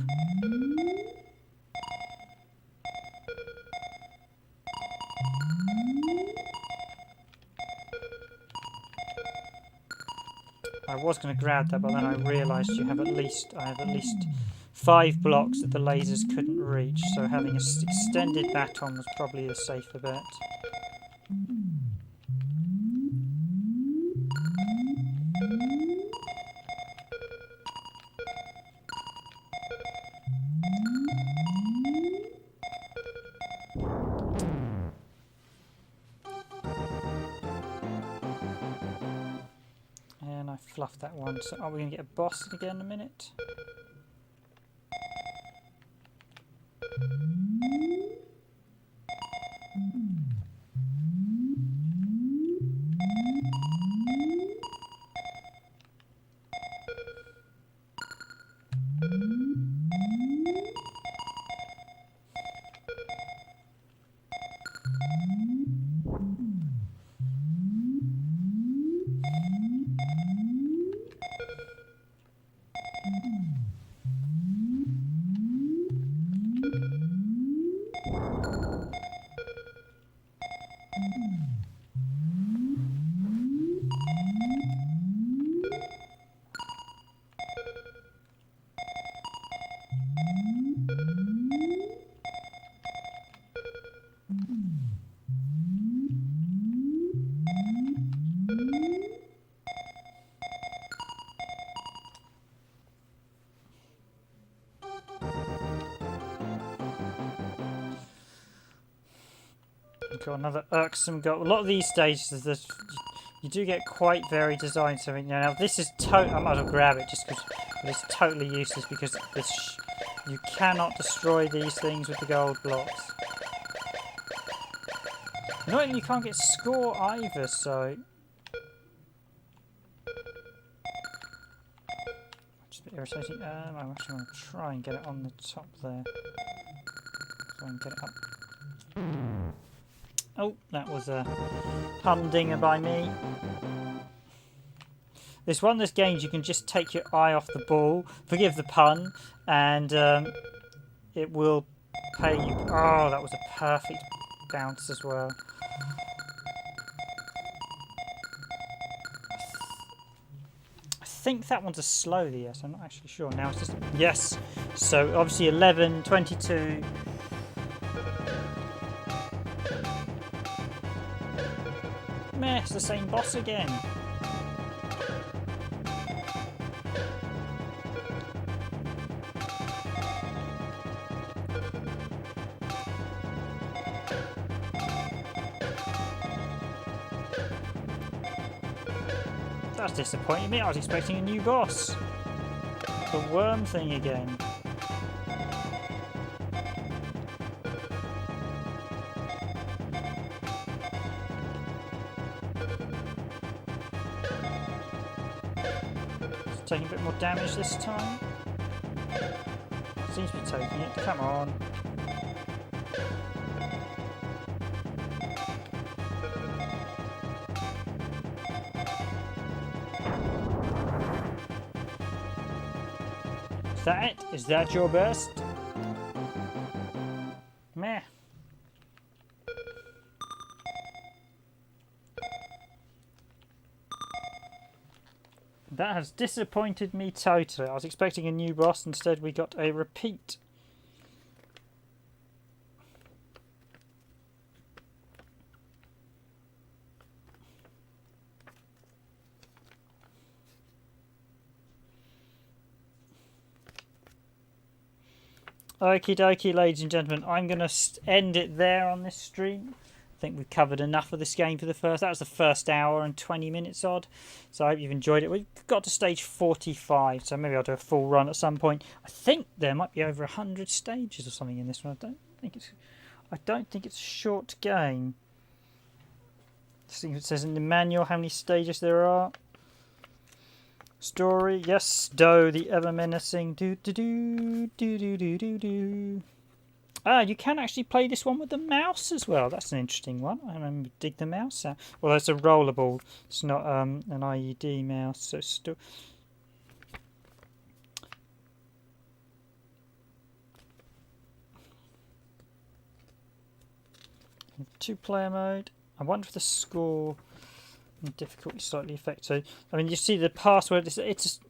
I was going to grab that, but then I realised I have at least 5 blocks that the lasers couldn't reach, so having an extended baton was probably the safer bet. And I fluffed that one, so are we going to get a boss again in a minute? Got another irksome goal. A lot of these stages, you do get quite varied designs. So now this is I might as well grab it just because it's totally useless because you cannot destroy these things with the gold blocks. Annoyingly, you can't get score either. So irritating. I'm actually going to try and get it on the top there. So I can get it up. Oh, that was a humdinger by me. This one of those games you can just take your eye off the ball, forgive the pun, and it will pay you. Oh, that was a perfect bounce as well. I think that one's a slowly, yes, I'm not actually sure. Now it's just, yes, so obviously 11, 22. Meh, it's the same boss again. That's disappointing me. I was expecting a new boss. The worm thing again. It's taking a bit more damage this time. Seems to be taking it. Come on. Is that it? Is that your best? Meh. That has disappointed me totally. I was expecting a new boss, instead we got a repeat. Okie dokie, ladies and gentlemen, I'm going to end it there on this stream. I think we've covered enough of this game for the first. That was the first hour and 20 minutes odd. So I hope you've enjoyed it. We've got to stage 45, so maybe I'll do a full run at some point. I think there might be over 100 stages or something in this one. I don't think it's a short game. See if it says in the manual how many stages there are. Story, yes, Doe, the ever menacing. Do do do do do do do do. Ah, you can actually play this one with the mouse as well. That's an interesting one. I remember dig the mouse out. Well, it's a rollerball. It's not an IED mouse, so still. Two-player mode. I wonder if the score and difficulty slightly affect. So, I mean, you see the password. It's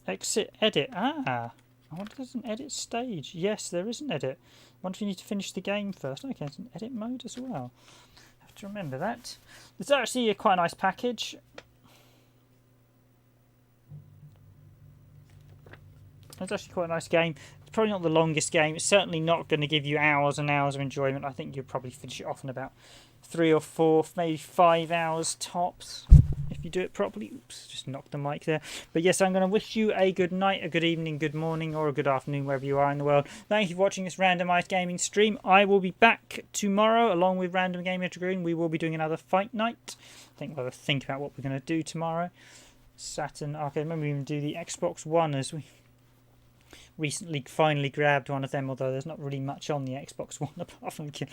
exit edit. Ah, I wonder if there's an edit stage. Yes, there is an edit. I wonder if you need to finish the game first. Okay, it's an edit mode as well. I have to remember that. It's actually a quite nice package. It's actually quite a nice game. It's probably not the longest game. It's certainly not going to give you hours and hours of enjoyment. I think you'll probably finish it off in about 3 or 4, maybe 5 hours tops. If you do it properly. Oops, just knocked the mic there. But yes, I'm going to wish you a good night, a good evening, good morning, or a good afternoon, wherever you are in the world. Thank you for watching this randomised gaming stream. I will be back tomorrow, along with Random Gamer Dragoon. We will be doing another fight night. I think we'll think about what we're going to do tomorrow. Saturn Arcade. Maybe we even do the Xbox One, as we recently finally grabbed one of them, although there's not really much on the Xbox One apart from Killer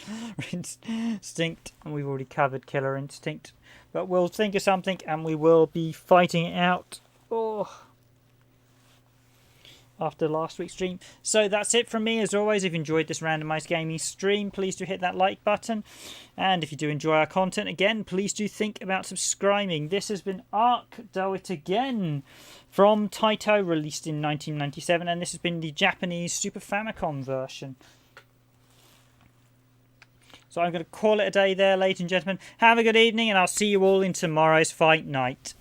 Instinct, and we've already covered Killer Instinct. But we'll think of something and we will be fighting it out after last week's stream. So that's it from me. As always, if you enjoyed this randomised gaming stream, please do hit that like button. And if you do enjoy our content, again, please do think about subscribing. This has been Arkanoid again from Taito, released in 1997. And this has been the Japanese Super Famicom version. So I'm going to call it a day there, ladies and gentlemen. Have a good evening, and I'll see you all in tomorrow's fight night.